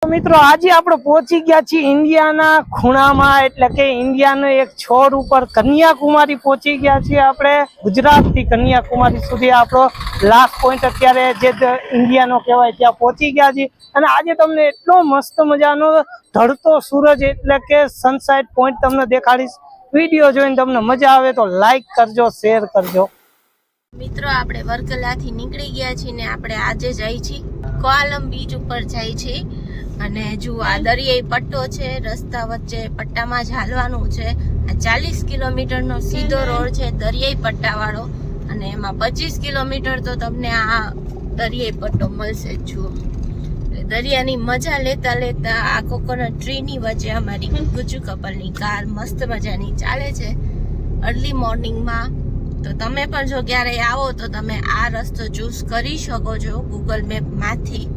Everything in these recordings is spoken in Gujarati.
મિત્રો આજે આપણે પહોંચી ગયા છીએ ઇન્ડિયાના ખૂણામાં, એટલે કે ઇન્ડિયાનો એક છોર ઉપર કન્યાકુમારી પહોંચી ગયા છીએ આપણે। ગુજરાતથી કન્યાકુમારી સુધી આપણો લાસ્ટ પોઈન્ટ અત્યારે જે ઇન્ડિયાનો કહેવાય ત્યાં પહોંચી ગયા છીએ। અને આજે તમને એટલો મસ્ત મજાનો ઢળતો સૂરજ એટલે કે સનસાઇટ પોઈન્ટ તમને દેખાડીશ। વિડીયો જોઈને તમને મજા આવે તો લાઈક કરજો, શેર કરજો। મિત્રો આપણે વર્કલાથી નીકળી ગયા છીએ ને આપણે આજે જઈ છીએ કોઆલમ બીચ ઉપર જઈ છીએ। અને જો આ દરિયાઈ પટ્ટો છે, રસ્તા વચ્ચે પટ્ટામાં જ હાલવાનું છે। આ 40 કિલોમીટરનો સીધો રોડ છે દરિયાઈ પટ્ટાવાળો, અને એમાં 25 કિલોમીટર તો તમને આ દરિયાઈ પટ્ટો મળશે। જુઓ દરિયાની મજા લેતા લેતા આ કોકોનટ ટ્રીની વચ્ચે અમારી ગુજુ કપલની કાર મસ્ત મજાની ચાલે છે અર્લી મોર્નિંગમાં। તો તમે પણ જો ક્યારેય આવો તો તમે આ રસ્તો ચૂઝ કરી શકો છો। ગૂગલ મેપમાંથી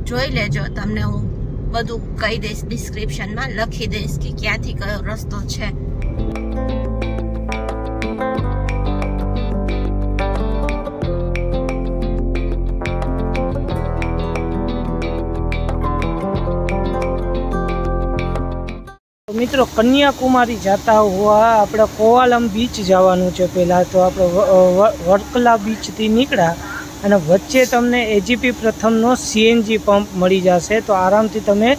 જોઈ લેજો, તમને હું બધું કહી દઈશ, ડિસ્ક્રિપ્શનમાં લખી દઈશ કે ક્યાંથી કયો રસ્તો છે। મિત્રો કન્યાકુમારી જતા हुआ આપણે કોઆલમ બીચ જવાનું છે। પહેલાં તો આપણે વર્કલા બીચથી નીકળ્યા અને વચ્ચે તમને એજીપી પ્રથમનો સીએનજી પંપ મળી જશે, તો આરામથી તમે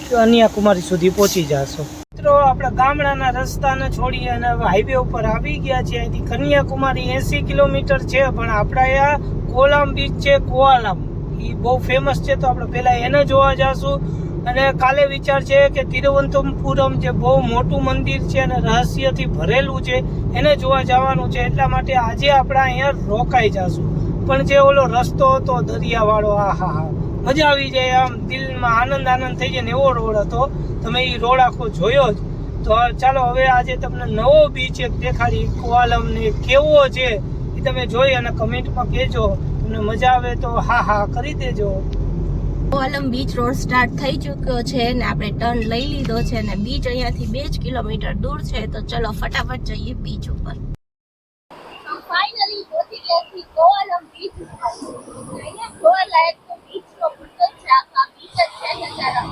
કન્યાકુમારી સુધી પહોંચી જશો। મિત્રો આપણે ગામડાના રસ્તાને છોડી અને હાઈવે ઉપર આવી ગયા છીએ। અહીંથી કન્યાકુમારી 80 કિલોમીટર છે, પણ આપણે અહીંયા કોઆલમ બીચ છે, કોઆલમ એ બહુ ફેમસ છે, તો આપણે પહેલાં એને જોવા જઈશું। અને કાલે વિચાર છે કે તિરુવનંતપુરમ જે બહુ મોટું મંદિર છે અને રહસ્યથી ભરેલું છે એને જોવા જવાનું છે, એટલા માટે આજે આપણે અહીંયા રોકાઈ જશું। પણ જે ઓલો રસ્તો હતો દરિયાવાળો, આહા મજા આવી જાય, આમ દિલમાં આનંદ થઈ જાય ને એવો રોડ હતો। તમે એ રોડ આખો જોયો જ। તો ચાલો હવે આજે તમને નવો બીચ એક દેખાડી કોઆલમ ને કેવો છે એ તમે જોઈ અને કમેન્ટમાં કહેજો। તમને મજા આવે તો હા કરી દેજો। કોઆલમ બીચ રોડ સ્ટાર્ટ થઈ ચૂક્યો છે ને આપણે ટર્ન લઈ લીધો છે અને બીચ અહીંયાથી 2 કિલોમીટર દૂર છે। તો ચલો ફટાફટ જઈએ બીચ ઉપર। ફાઇનલી પહોંચી ગયા છીએ કોઆલમ બીચ ઉપર। અહીંયા જોવા લાયક તો બીચનો મુદ્દો છે, આખા બીચ જ છે નજારા।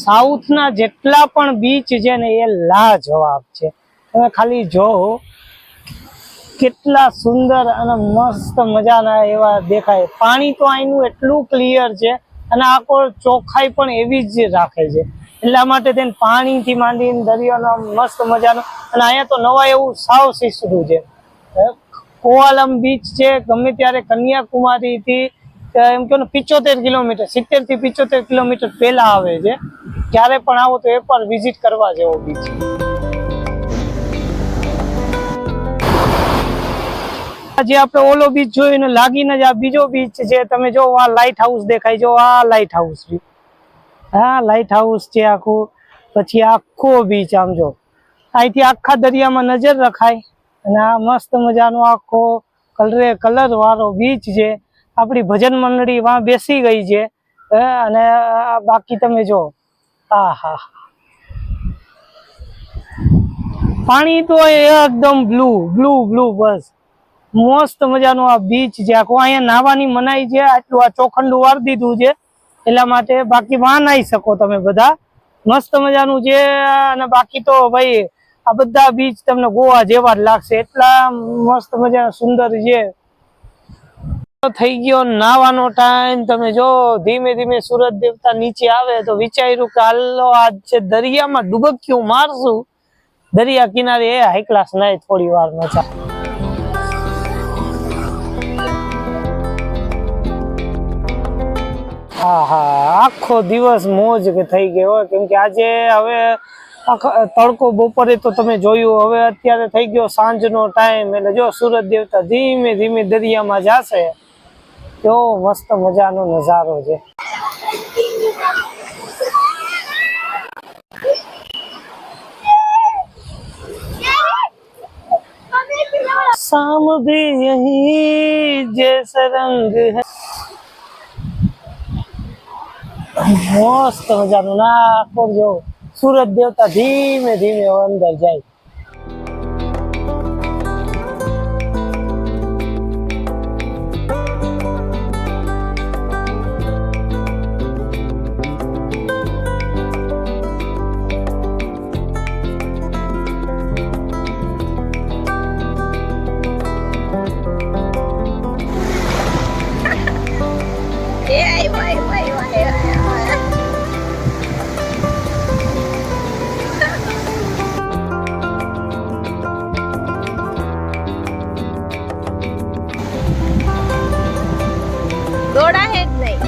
સાઉથના જેટલા પણ બીચ છે ને એ લાજવાબ છે। તમે ખાલી જોવો કેટલા સુંદર અને મસ્ત મજાના એવા દેખાય। પાણી તો અહીંનું એટલું ક્લિયર છે અને આખો ચોખ્ખાઈ પણ એવી જ રાખે છે, એટલા માટે તેને પાણીથી માંડીને દરિયાનો મસ્ત મજાનો। અને અહીંયા તો નવા એવું સાવ શીશડું છે। કોઆલમ બીચ છે ગમે ત્યારે કન્યાકુમારીથી એમ કે 75 કિલોમીટર 70 થી 75 કિલોમીટર પહેલા આવે છે। ક્યારે પણ આવો તો એક વાર વિઝિટ કરવા જેવો બીચ છે। જે આપણે ઓલો બીચ જોઈને લાગીને જ આ બીજો બીચ છે। તમે જો આ લાઇટ હાઉસ દેખાય, જો આ લાઇટ હાઉસ, હા લાઇટ હાઉસ છે આખું। પછી આખો બીચ આમ જો અહીંથી આખા દરિયામાં નજર રખાય। અને આ મસ્ત મજાનો આખો કલર વાળો બીચ છે। આપણી ભજન મંડળી વાં બેસી ગઈ છે। અને બાકી તમે જો આહા પાણી તો એકદમ બ્લુ બસ મસ્ત મજાનો આ બીચ છે આખો। અહીંયા નાહવાની મનાઈ છે, આટલું આ ચોખંડું વાર દીધું છે એટલા માટે, બાકી વાં નાહી શકો તમે બધા, મસ્ત મજાનું છે। અને બાકી તો ભાઈ આ બધા બીચ તમને ગોવા જેવા જ લાગશે, એટલા મસ્ત મજાના સુંદર છે। થઈ ગયો નાવાનો ટાઈમ। તમે જો ધીમે ધીમે સૂરજ દેવતા નીચે આવે તો વિચાર્યું કે હાલો આજ છે દરિયામાં ડૂબકીયું મારશું। દરિયા કિનારે એ હાઈ ક્લાસ નાય થોડી વાર મજા। આખો દિવસ મોજ કે થઈ ગયો, કેમ કે આજે હવે તડકો બપોરે તો તમે જોયું, હવે અત્યારે થઈ ગયો સાંજનો ટાઈમ, એટલે જો સૂરજ દેવતા ધીમે ધીમે દરિયામાં જશે। કેવો મસ્ત મજાનો નજારો છે। शाम भी यही जैसा रंग है। મસ્ત મજાનું ના આખો જો સૂરજ દેવતા ધીમે ધીમે અંદર જાય. દોડા હે જ નહીં.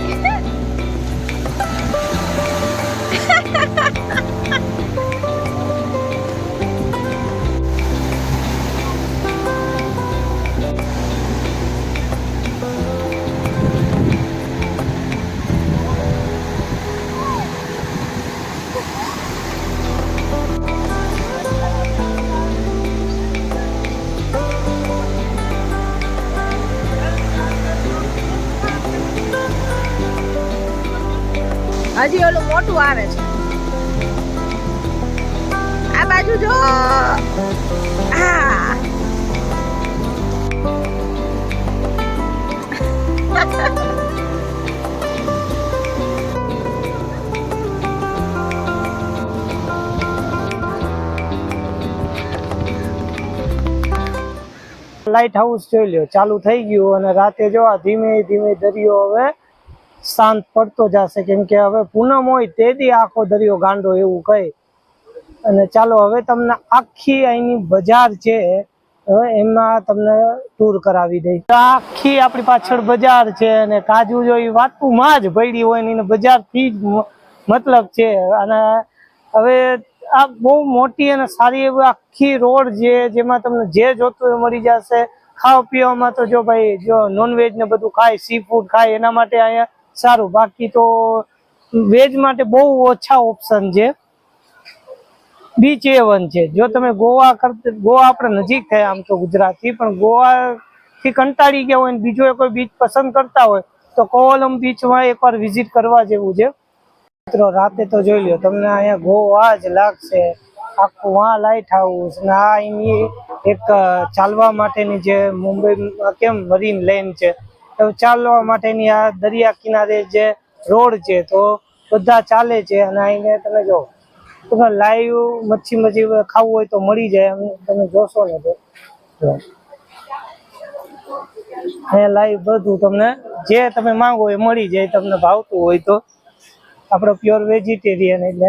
હજી ઓલું મોટું આવે છે આ બાજુ જો. આ લાઇટ હાઉસ જોઈ લ્યો ચાલુ થઈ ગયું અને રાતે જો આ ધીમે ધીમે દરિયો હવે શાંત પડતો જશે કેમ કે હવે પૂનમ હોય તેથી આખો દરિયો ગાંડો એવું કહે. અને ચાલો હવે તમને આખી અહીંની બજાર છે એમાં તમને ટૂર કરાવી દઈ. આખી આપણી પાછળ બજાર છે અને કાજુ જો એ વાતમાં જ પડી હોય ને બજારથી જ મતલબ છે. અને હવે આ બહુ મોટી અને સારી એવી આખી રોડ છે જેમાં તમને જે જોતું એ મળી જશે. ખાવા પીવામાં તો જો ભાઈ જો નોનવેજ ને બધું ખાય સી ફૂડ ખાય એના માટે અહીંયા સારું. બાકી તો વેજ માટે બહુ ઓછા ઓપ્શન છે. બીચ A1 છે. જો તમે ગોવા આપણે નજીક થાય આમ તો ગુજરાતથી પણ ગોવા થી કંટાળી ગયા હોય ને બીજો કોઈ બીચ પસંદ કરતા હોય તો કોવલમ બીચમાં એકવાર વિઝિટ કરવા જેવું છે. મિત્રો રાતે તો જોઈ લ્યો તમને અહીંયા ગોવા જ લાગશે. આખું આ લાઇટ હાઉસ ને આ એની એક ચાલવા માટેની જે મુંબઈમાં કેમ મરીન લેન છે ચાલવા માટેની આ દરિયા કિનારે જે રોડ છે તો બધા ચાલે છે. અને અહીંયા તમે જો તમે લાઈવ મચ્છી ખાવું હોય તો મળી જાય. તમે જોશો ને તો અહીંયા લાઈવ બધું તમને જે તમે માંગો એ મળી જાય. તમને ભાવતું હોય તો આપણે પ્યોર વેજીટેરિયન એટલે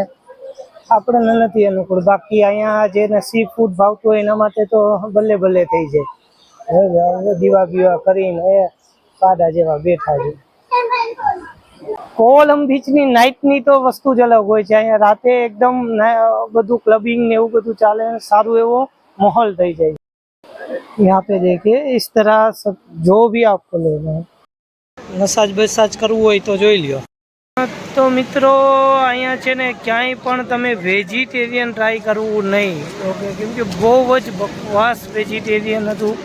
આપણને નથી અનુકૂળ. બાકી અહીંયા જેને સી ફૂડ ભાવતું હોય એના માટે તો ભલે ભલે થઈ જાય. દીવા બીવા કરીને સાદા જેવા બેઠા છે. કોવલમ બીચની નાઇટની તો વસ્તુ જ અલગ હોય છે. અહીંયા રાતે એકદમ બધું ક્લબિંગ ને એવું બધું ચાલે સારું એવો માહોલ થઈ જાય. यहाँ पे देखिए इस तरह जो भी आपको लेना है મસાજ બસાજ કરવું હોય તો જોઈ લ્યો. તો મિત્રો અહીંયા છે ને ક્યાંય પણ તમે વેજીટેરિયન ટ્રાય કરવું નહીં. ઓકે કેમ કે બહુ જ બકવાસ વેજીટેરિયન હતું.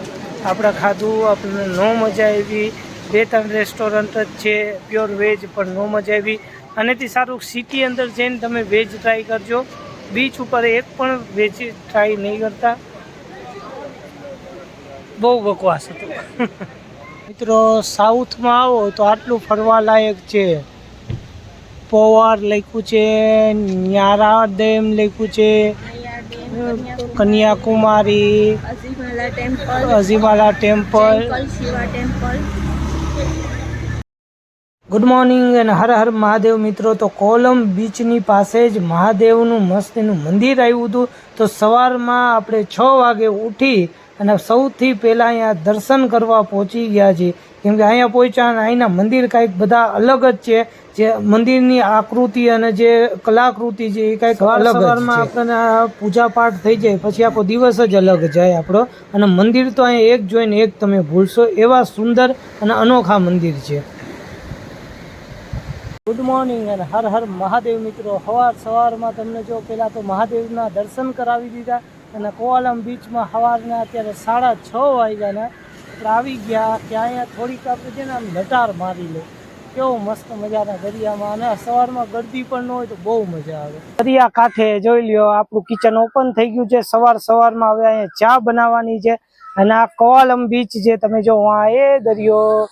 આપણે ખાધું આપણને નો મજા આવી. 2-3 રેસ્ટોરન્ટ જ છે પ્યોર વેજ પણ નો મજા આવી. આનેથી સારું સિટી અંદર જઈને તમે વેજ ટ્રાય કરજો. બીચ ઉપર એક પણ વેજ ટ્રાય નહીં કરતા. બહુ બકવાસ હતું. મિત્રો સાઉથમાં આવો તો આટલું ફરવા લાયક છે. પોવાર લખ્યું છે, ન્યારા ડેમ લખ્યું છે, કન્યાકુમારી, અઝીમાલા ટેમ્પલ. ગુડ મોર્નિંગ અને હર હર મહાદેવ મિત્રો. તો કોવલમ બીચની પાસે જ મહાદેવનું મસ્ત એનું મંદિર આવ્યું હતું. તો સવારમાં આપણે 6 વાગે ઉઠી અને સૌથી પહેલાં અહીંયા દર્શન કરવા પહોંચી ગયા છીએ. કેમ કે અહીંયા પહોંચ્યા અને અહીંના મંદિર કાંઈક બધા અલગ જ છે. જે મંદિરની આકૃતિ અને જે કલાકૃતિ છે એ કાંઈક અલગ. સવારમાં આપણને પૂજા પાઠ થઈ જાય પછી આખો દિવસ જ અલગ જાય આપણો. અને મંદિર તો અહીંયા એક જોઈને એક તમે ભૂલશો એવા સુંદર અને અનોખા મંદિર છે. ગુડ મોર્નિંગ અને હર હર મહાદેવ મિત્રો. સવારમાં તમને જો પહેલાં તો મહાદેવના દર્શન કરાવી દીધા અને કોવલમ બીચમાં સવારના અત્યારે 6:30 વાગ્યાના આપણે આવી ગયા કે અહીંયા થોડીક આપણે છે ને આમ લટાર મારી લે. કેવું મસ્ત મજાના દરિયામાં, અને સવારમાં ગરદી પણ ન હોય તો બહુ મજા આવે. દરિયા કાંઠે જોઈ લ્યો આપણું કિચન ઓપન થઈ ગયું છે. સવારમાં હવે અહીંયા ચા બનાવવાની છે. અને આ કોવાલમ બીચ જે તમે જો એ દરિયો,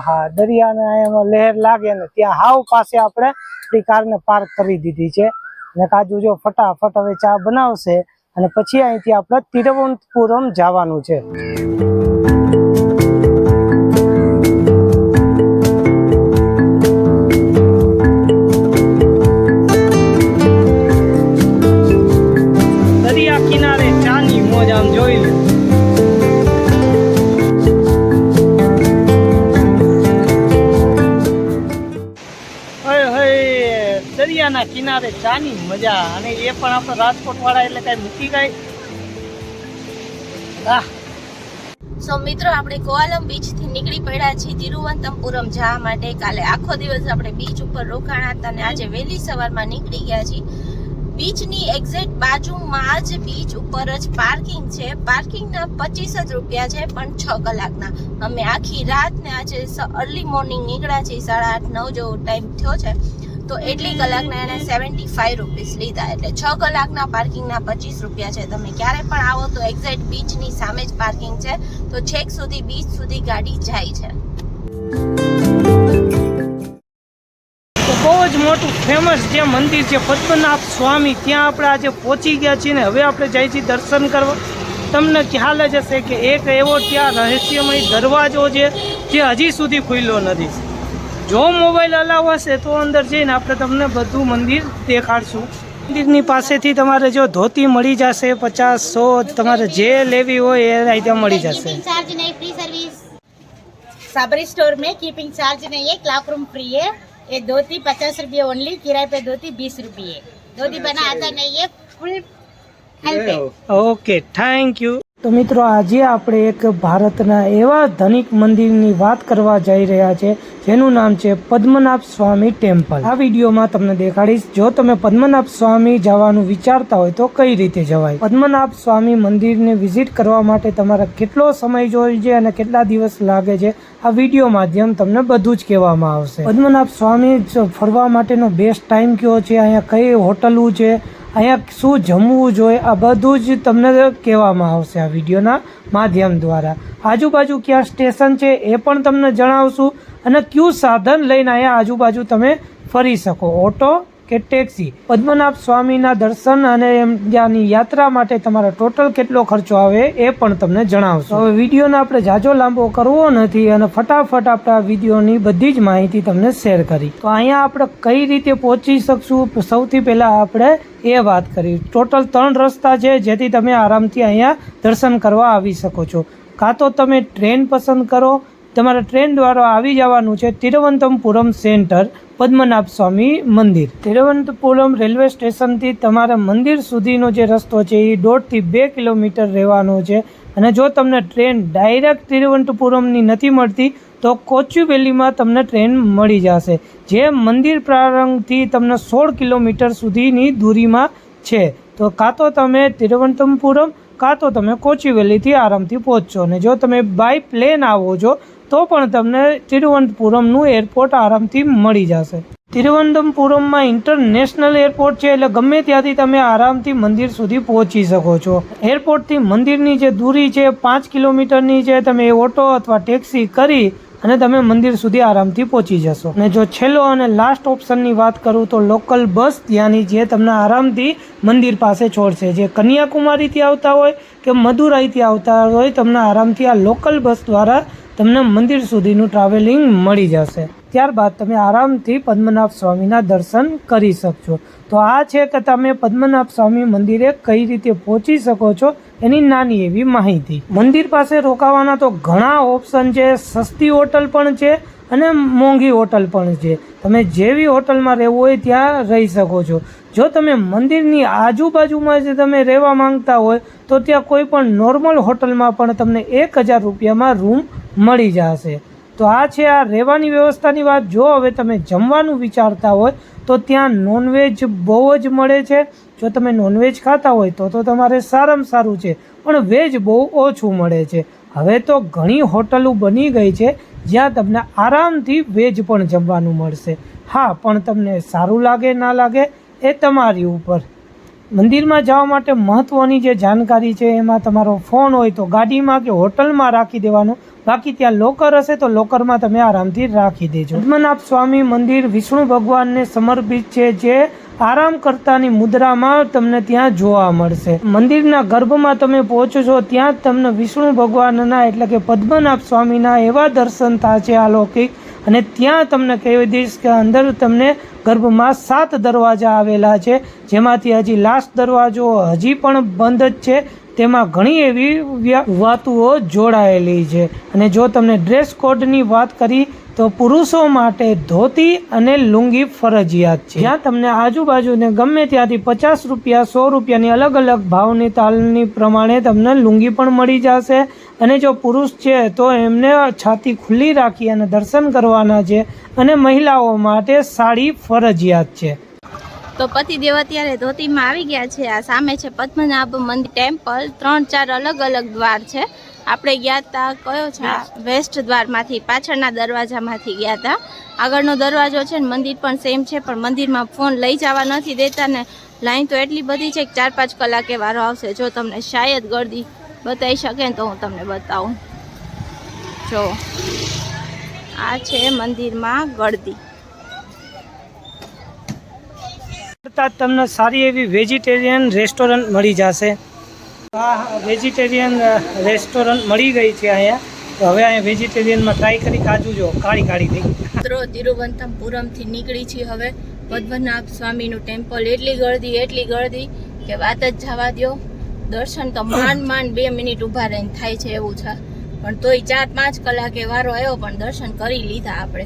હા દરિયાને એમાં લહેર લાગે ને ત્યાં હાવ પાસે આપણે આપણી કારને પાર્ક કરી દીધી છે. અને કાજુ જો ફટાફટ હવે ચા બનાવશે અને પછી અહીંથી આપણે તિરુવનંતપુરમ જવાનું છે. દરિયા કિનારે ચાની મોજ આમ જોઈ લે. દરિયાના કિનારે ચાની મજા, અને એ પણ આપણે રાજકોટ વાળા એટલે કઈ મૂકી ગઈ. સો મિત્રો આપણે કોવાલમ બીચ થી નીકળી પડ્યા છીએ તિરુવનંતપુરમ જવા માટે. કાલે આખો દિવસ આપણે બીચ ઉપર રોકાણા હતા અને આજે વહેલી સવારમાં નીકળી ગયા છીએ. બીચની એક્ઝેક્ટ બાજુમાં જ બીચ ઉપર જ પાર્કિંગ છે. પાર્કિંગના 25 જ રૂપિયા છે, પણ 6 કલાકના. અમે આખી રાત ને આજે અર્લી મોર્નિંગ નીકળ્યા છીએ, 8:30-9 જેવો ટાઈમ થયો છે. તો એટલી કલાકના એને 75 રૂપીસ લીધા, એટલે 6 કલાકના પાર્કિંગના 25 રૂપિયા છે. તમે ક્યારે પણ આવો તો એક્ઝેક્ટ બીચની સામે જ પાર્કિંગ છે, તો છેક સુધી બીચ સુધી ગાડી જાય છે. બહુ જ મોટું ફેમસ જે મંદિર છે પદ્મનાભ સ્વામી, ત્યાં આપણે આજે પહોંચી ગયા છીએ ને હવે આપણે જઈએ છીએ દર્શન કરવા. તમને ખ્યાલ જ હશે કે એક એવો ત્યાં રહસ્યમય દરવાજો છે જે હજી સુધી ખુલ્યો નથી. જો મોબાઈલ અલાવ હશે તો અંદર જઈને આપણે તમને બધું મંદિર દેખાડશું. મંદિરની પાસેથી તમારે જો ધોતી મળી જશે 50-100, તમારે જે લેવી હોય એ રીતે મળી જશે. चार्ज नहीं, फ्री सर्विस. साबरी स्टोर में कीपिंग चार्ज नहीं है, क्लाक रूम फ्री है. ये धोती 50 रुपये ओनली, किराए पे धोती 20 रुपये. धोती बना आता नहीं है, फुल हेल्प है. Okay, thank you. તો મિત્રો આજે આપણે એક ભારતના એવા ધનિક મંદિરની વાત કરવા જઈ રહ્યા છે જેનું નામ છે પદ્મનાભ સ્વામી ટેમ્પલ. આ વિડીયોમાં તમને દેખાડીશ જો તમે પદ્મનાભ સ્વામી જવાનું વિચારતા હોય તો કઈ રીતે જવાય. પદ્મનાભ સ્વામી મંદિરને વિઝિટ કરવા માટે તમારે કેટલો સમય જોઈએ અને કેટલા દિવસ લાગે છે આ વિડીયો માધ્યમ તમને બધું જ કહેવામાં આવશે. પદ્મનાભ સ્વામી ફરવા માટેનો બેસ્ટ ટાઈમ કયો છે, અહીંયા કઈ હોટલો છે, અહીંયા શું જમવું જોઈએ, આ બધું જ તમને કહેવામાં આવશે આ વિડીયોના માધ્યમ દ્વારા. આજુબાજુ ક્યાં સ્ટેશન છે એ પણ તમને જણાવશું, અને કયું સાધન લઈને અહીંયા આજુબાજુ તમે ફરી શકો, ઓટો કે ટેક્સી. પદ્મનાભ સ્વામીના દર્શન અને ત્યાંની યાત્રા માટે તમારા ટોટલ કેટલો ખર્ચો આવે એ પણ તમને જણાવશું. હવે વિડીયોને આપણે જાજો લાંબો કરવો નથી અને ફટાફટ આપણે આ વિડીયોની બધી જ માહિતી તમને શેર કરી. તો અહીંયા આપણે કઈ રીતે પહોંચી શકશું, સૌથી પહેલા આપણે એ વાત કરી. ટોટલ 3 રસ્તા છે જેથી તમે આરામથી અહીંયા દર્શન કરવા આવી શકો છો. કાં તો તમે ટ્રેન પસંદ કરો, તમારે ટ્રેન દ્વારા આવી જવાનું છે તિરુવનંતપુરમ સેન્ટર પદ્મનાભ સ્વામી મંદિર. તિરુવનંતપુરમ રેલવે સ્ટેશનથી તમારા મંદિર સુધીનો જે રસ્તો છે એ 1.5 થી 2 કિલોમીટર રહેવાનો છે. અને જો તમને ટ્રેન ડાયરેક્ટ તિરુવનંતપુરમની નથી મળતી તો કોચુવેલીમાં તમને ટ્રેન મળી જશે, જે મંદિર પ્રારંભથી તમને 16 કિલોમીટર સુધીની દૂરીમાં છે. તો કાં તો તમે તિરુવનંતપુરમ કાં તો તમે કોચુવેલીથી આરામથી પહોંચશો. અને જો તમે બાય પ્લેન આવો છો તો પણ તમને તિરુવનંતપુરમનું એરપોર્ટ આરામથી મળી જશે. તિરુવનંતપુરમમાં ઇન્ટરનેશનલ એરપોર્ટ છે એટલે ગમે ત્યાંથી તમે આરામથી મંદિર સુધી પહોંચી શકો છો. એરપોર્ટથી મંદિરની જે દૂરી છે 5 કિલોમીટરની છે. તમે ઓટો અથવા ટેક્સી કરી અને તમે મંદિર સુધી આરામથી પહોંચી જશો. અને જો છેલ્લો અને લાસ્ટ ઓપ્શનની વાત કરું તો લોકલ બસ ત્યાંની જે તમને આરામથી મંદિર પાસે છોડશે. જે કન્યાકુમારીથી આવતા હોય કે મદુરાઈથી આવતા હોય, તમને આરામથી આ લોકલ બસ દ્વારા તમને મંદિર સુધીનું ટ્રાવેલિંગ મળી જશે. ત્યારબાદ તમે આરામથી પદ્મનાભ સ્વામીના દર્શન કરી શકશો. તો આ છે કે તમે પદ્મનાભ સ્વામી મંદિરે કઈ રીતે પહોંચી શકો છો એની નાની એવી માહિતી. મંદિર પાસે રોકાવાના તો ઘણા ઓપ્શન છે. સસ્તી હોટલ પણ છે અને મોંઘી હોટલ પણ છે. તમે જેવી હોટલમાં રહેવું હોય ત્યાં રહી શકો છો. જો તમે મંદિરની આજુબાજુમાં જે તમે રહેવા માંગતા હોય તો ત્યાં કોઈ પણ નોર્મલ હોટલમાં પણ તમને 1000 રૂપિયામાં રૂમ મળી જશે. તો આ છે આ રહેવાની વ્યવસ્થાની વાત. જો હવે તમે જમવાનું વિચારતા હોય તો ત્યાં નોનવેજ બહુ જ મળે છે. જો તમે નોનવેજ ખાતા હોય તો તમારે સારામાં સારું છે, પણ વેજ બહુ ઓછું મળે છે. હવે તો ઘણી હોટલો બની ગઈ છે જ્યાં તમને આરામથી વેજ પણ જમવાનું મળશે. હા, પણ તમને સારું લાગે ના લાગે એ તમારી ઉપર. મંદિરમાં જવા માટે મહત્ત્વની જે જાણકારી છે એમાં તમારો ફોન હોય તો ગાડીમાં કે હોટલમાં રાખી દેવાનો, બાકી ત્યાં લોકર હશે તો લોકરમાં તમે આરામથી રાખી દેજો. પદ્મનાભ સ્વામી મંદિર વિષ્ણુ ભગવાનને સમર્પિત છે, જે આરામ કરતાની મુદ્રામાં તમને ત્યાં જોવા મળશે. મંદિરના ગર્ભમાં તમે પહોંચો ત્યાં તમને વિષ્ણુ ભગવાનના એટલે કે પદ્મનાભ સ્વામીના એવા દર્શન થાય છે અલૌકિક. અને ત્યાં તમને કહી દઈશ કે અંદર તમને ગર્ભમાં 7 દરવાજા આવેલા છે, જેમાંથી હજી લાસ્ટ દરવાજો હજી પણ બંધ જ છે. તેમાં ઘણી એવી વાતુઓ જોડાયેલી છે. અને જો તમને ડ્રેસ કોડની વાત કરી તો પુરુષો માટે ધોતી અને લુંગી ફરજિયાત છે. જ્યાં તમને આજુબાજુને ગમે ત્યાંથી 50 રૂપિયા 100 રૂપિયાની અલગ અલગ ભાવની તાલની પ્રમાણે તમને લુંગી પણ મળી જશે. અને જો પુરુષ છે તો એમને છાતી ખુલ્લી રાખી અને દર્શન કરવાના છે. અને મહિલાઓ માટે સાડી ફરજિયાત છે. તો પતિદેવ અત્યારે ધોતીમાં આવી ગયા છે. આ સામે છે પદ્મનાભ મંદિર ટેમ્પલ. 3-4 અલગ અલગ દ્વાર છે. આપણે ગયા હતા કયો છે? વેસ્ટ દ્વારમાંથી, પાછળના દરવાજામાંથી ગયા હતા. આગળનો દરવાજો છે ને મંદિર પણ સેમ છે, પણ મંદિરમાં ફોન લઈ જવા નથી દેતા ને લાઈન તો એટલી બધી છે કે 4-5 કલાકે વારો આવશે. જો તમને શાયદ ગળદી બતાવી શકે ને તો હું તમને બતાવું. જો આ છે મંદિરમાં ગળદી. તમને સારી એવી વેજીટેરિયન રેસ્ટોરન્ટ મળી જશે. આ વેજીટેરિયન રેસ્ટોરન્ટ મળી ગઈ છે અહીંયા. તો હવે અહીંયા વેજીટેરિયનમાં ટ્રાય કરી. કાજુ જો કાળી કાળી થઈ. મિત્રો તિરુવનંતપુરમથી નીકળી છીએ હવે. પદ્મનાભ સ્વામીનું ટેમ્પલ એટલી ગળદી કે વાત જ જવા દો. દર્શન તો માંડ 2 મિનિટ ઊભા રહીને થાય છે એવું છે, પણ તોય 4-5 કલાકે વારો આવ્યો પણ દર્શન કરી લીધા આપણે.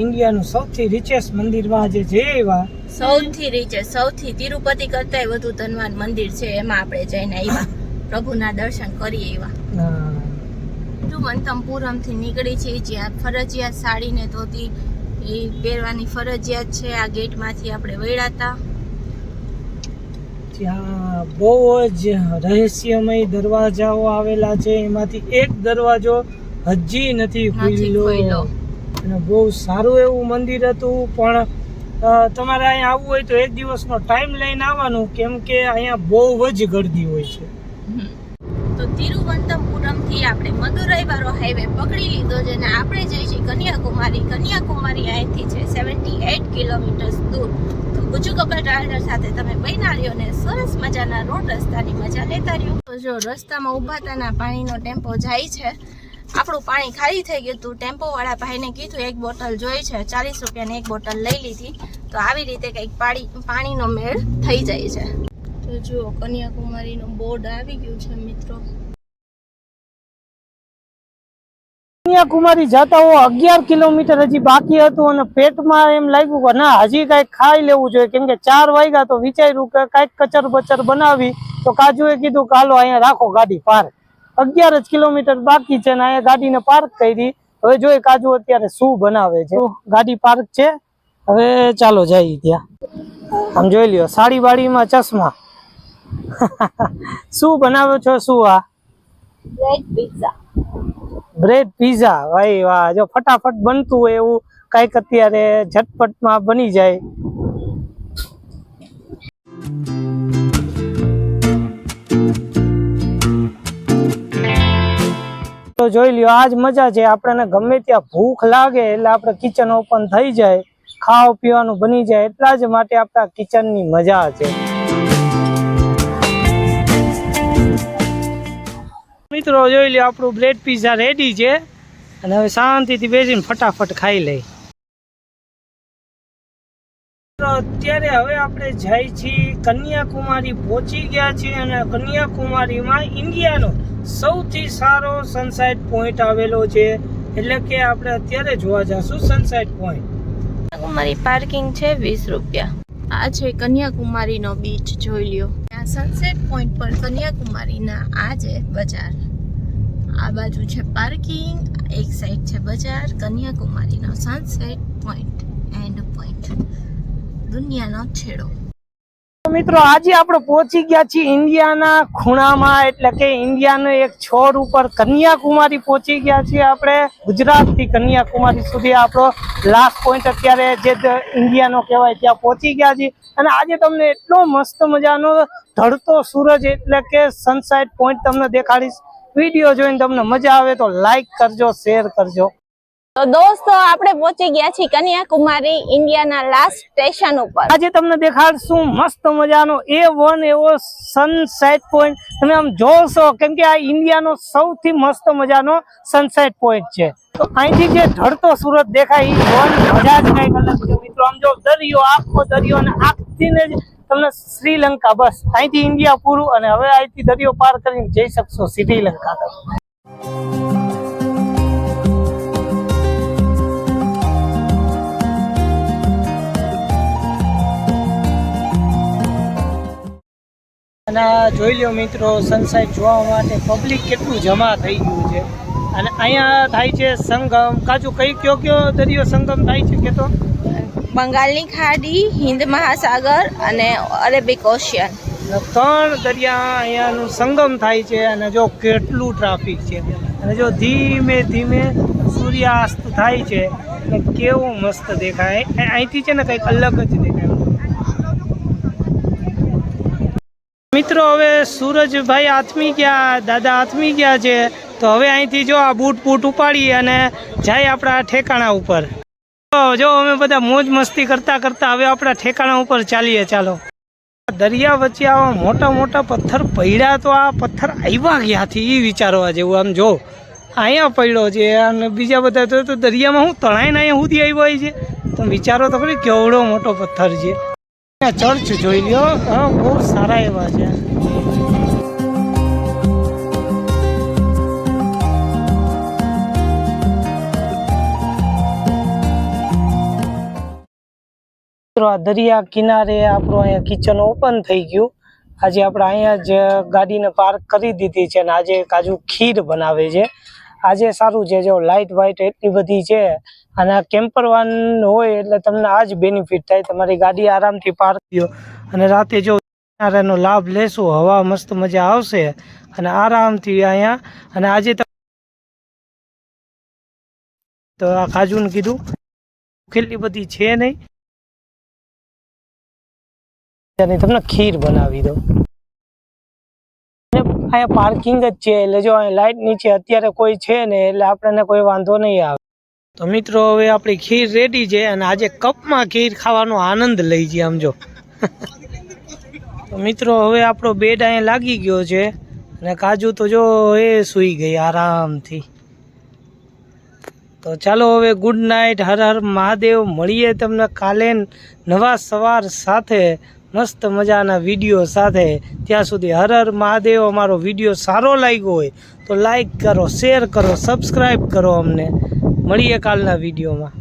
ઇન્ડિયાનું સૌથી રિચેસ્ટ મંદિરમાં આજે જે એવા સૌથી તિરુપતિ કરતાંય વધુ ધનવાન મંદિર છે, એમાં આપણે જઈને આવ્યા, પ્રભુના દર્શન કરી આવ્યા. તિરુવનંતપુરમથી નીકળી છે, જ્યાં ફરજિયાત સાડી ને ધોતી એ પહેરવાની ફરજિયાત છે. આ ગેટમાંથી આપણે વળ્યા હતા. ત્યાં બહુ જ રહસ્યમય દરવાજાઓ આવેલા છે. એમાંથી એક દરવાજો હજી નથી ખુલ્યો. અને બહુ સારું એવું મંદિર હતું. પણ તમારે અહીંયા આવવું હોય તો 1 દિવસનો ટાઈમ લઈને આવવાનું, કેમ કે અહીંયા બહુ જ ગર્દી હોય છે. તો તિરુવનંતપુરમથી આપણે મદુરાઈ વાળો હાઈવે પકડી લીધો છે અને આપણે જઈશું કન્યાકુમારી. કન્યાકુમારી અહીંથી છે 78 કિલોમીટર દૂર. તો ગુજુ કપલ ટ્રાવેલર સાથે તમે બન્યા રહ્યો ને સરસ મજાના રોડ રસ્તાની મજા લેતા રહ્યો. તો જો રસ્તામાં ઊભા તાના પાણીનો ટેમ્પો જાય છે. આપણું પાણી ખાલી થઈ ગયું હતું. ટેમ્પો વાળા ભાઈને કીધું 1 બોટલ જોઈ છે, 40 રૂપિયાની 1 બોટલ લઈ લીધી. તો આવી રીતે કંઈક પાણીનો મેળ થઈ જાય છે. તો જુઓ કન્યાકુમારીનું બોર્ડ આવી ગયું છે મિત્રો. કન્યાકુમારી જતા 11 કિલોમીટર હજી બાકી હતું અને પેટમાં એમ લાગ્યું કે ના હજી કાંઈક ખાઈ લેવું જોઈએ, કેમ કે 4 વાગ્યા. તો વિચાર્યું કે કાંઈક કચર બચર બનાવી. તો કાજુએ કીધું કે હાલો અહીંયા રાખો ગાડી પાર્ક. 11 જ કિલોમીટર બાકી છે ને અહીંયા ગાડીને પાર્ક કરી. હવે જોઈએ કાજુ અત્યારે શું બનાવે છે. ગાડી પાર્ક છે. હવે ચાલો જઈએ ત્યાં. આમ જોઈ લ્યો, સાડી બાડીમાં ચશ્મા. શું બનાવો છો? શું આ? Bread pizza. ભાઈ વાહ, જો ફટાફટ બનતું હોય એવું કઈક અત્યારે ઝટપટમાં બની જાય. તો જોઈ લ્યો, આજ મજા છે. આપણને ગમે ત્યાં ભૂખ લાગે એટલે આપણે કિચન ઓપન થઈ જાય, ખાવા પીવાનું બની જાય. એટલા જ માટે આપણા કિચનની મજા છે. મિત્રો જોઈ લ્યો, આપણું બ્રેડ પીઝા રેડી છે અને હવે શાંતિથી બેસીને ફટાફટ ખાઈ લઈ. અત્યારે હવે આપણે જાય છીએ કન્યાકુમારી. પહોંચી ગયા છીએ અને કન્યાકુમારીમાં ઇન્ડિયાનો સૌથી સારો સનસાઇટ પોઈન્ટ આવેલો છે. એટલે કે આપણે અત્યારે જોવા જશું સનસાઇટ પોઈન્ટ. કન્યાકુમારી પાર્કિંગ છે 20 રૂપિયા. આ છે કન્યાકુમારીનો બીચ, જોઈ લ્યો. આ સનસેટ પોઈન્ટ પર કન્યાકુમારીના આ છે બજાર. આ બાજુ છે પાર્કિંગ, એક સાઈડ છે બજાર. કન્યાકુમારીનો સનસેટ પોઈન્ટ, એન્ડ પોઈન્ટ, દુનિયાનો છેડો. મિત્રો આજે આપણે પહોંચી ગયા છીએ ઇન્ડિયાના ખૂણામાં, એટલે કે ઇન્ડિયાનો એક છોર ઉપર કન્યાકુમારી પહોંચી ગયા છીએ આપણે. ગુજરાતથી કન્યાકુમારી સુધી આપણો લાસ્ટ પોઈન્ટ અત્યારે જે ઇન્ડિયાનો કહેવાય ત્યાં પહોંચી ગયા છીએ. અને આજે તમને એટલો મસ્ત મજાનો ઢળતો સૂરજ એટલે કે સનસાઇટ પોઈન્ટ તમને દેખાડીશ. વિડીયો જોઈને તમને મજા આવે તો લાઈક કરજો, શેર કરજો. તો દોસ્તો આપણે પહોંચી ગયા છીએ કન્યાકુમારી ઇન્ડિયાના લાસ્ટ સ્ટેશન ઉપર. આજે તમને દેખાડશું મસ્ત મજાનો A1 એવો સનસેટ પોઈન્ટ. તમે આમ જોશો કેમ કે આ ઇન્ડિયાનો સૌથી મસ્ત મજાનો સનસેટ પોઈન્ટ છે. તો અહીંથી જે ઢળતો સૂરજ દેખાય એ જોવાની મજા જ કંઈક અલગ છે મિત્રો. આમ જો દરિયો, આખો દરિયો, અને આખથી જ તમને શ્રીલંકા, બસ અહીંથી ઇન્ડિયા પૂરું, અને હવે અહીંથી દરિયો પાર કરીને જઈ શકશો શ્રીલંકા તરફ. અને જોઈ લો મિત્રો, સનસાઇટ જોવા માટે પબ્લિક કેટલું જમા થઈ ગયું છે. અને અહીંયા થાય છે સંગમ. કાજુ કયો દરિયો સંગમ થાય છે કે તો બંગાળની ખાડી, હિન્દ મહાસાગર અને અરેબિક ઓશિયન, 3 દરિયા અહીંયાનું સંગમ થાય છે. અને જો કેટલું ટ્રાફિક છે, અને જો ધીમે ધીમે સૂર્યાસ્ત થાય છે અને કેવું મસ્ત દેખાય. અહીંથી છે ને કંઈક અલગ જ દેખાય મિત્રો. હવે સૂરજભાઈ આથમી ગયા, દાદા આથમી ગયા છે. તો હવે અહીંથી જો આ બૂટ ઉપાડી અને જાય આપણા ઠેકાણા ઉપર. જો અમે બધા મોજ મસ્તી કરતા કરતા હવે આપણા ઠેકાણા ઉપર ચાલીએ. ચાલો. દરિયા વચ્ચે આવા મોટા મોટા પથ્થર પડ્યા, તો આ પથ્થર આવ્યા ક્યાંથી એ વિચારવા જેવું. આમ જો અહીંયા પડ્યો છે, અને બીજા બધા તો દરિયામાં હું તણાઈને અહીંયા સુધી આવ્યો છે. તો વિચારો તો ખરી કેવડો મોટો પથ્થર છે. ચર્ચ જોઈ લ્યો, હા બહુ સારા એવા છે. આ દરિયા કિનારે આપણું અહીંયા કિચન ઓપન થઈ ગયું. આજે આપણે અહીંયા જ ગાડીને પાર્ક કરી દીધી છે, અને આજે કાજુ ખીર બનાવે છે. આજે સારું છે, જો લાઇટ વાઇટ એટલી બધી છે, અને આ કેમ્પર વાન હોય એટલે તમને આ જ બેનિફિટ થાય. તમારી ગાડી આરામથી પાર્ક થયો, અને રાતે જો કિનારાનો લાભ લેશું, હવા મસ્ત મજા આવશે, અને આરામથી અહીંયા. અને આજે તો આ કાજુને કીધું કેટલી બધી છે નહીં, તમને ખીર બનાવી દો. અહીંયા પાર્કિંગ જ છે, એટલે જો અહીં લાઇટ નીચે અત્યારે કોઈ છે ને, એટલે આપણને કોઈ વાંધો નહીં આવે. તો મિત્રો હવે આપણી ખીર રેડી છે, અને આજે કપમાં ખીર ખાવાનો આનંદ લઈ જઈએ. આમ જો તો મિત્રો હવે આપણો બેડ અહીંયા લાગી ગયો છે, અને કાજુ તો જો એ સૂઈ ગઈ આરામથી. તો ચાલો હવે ગુડ નાઇટ, હર હર મહાદેવ. મળીએ તમને કાલે નવા સવાર સાથે, મસ્ત મજાના વિડીયો સાથે. ત્યાં સુધી હર હર મહાદેવ. અમારો વિડીયો સારો લાગ્યો હોય તો લાઈક કરો, શેર કરો, સબસ્ક્રાઈબ કરો અમને. મળીએ કાલના વિડીયોમાં.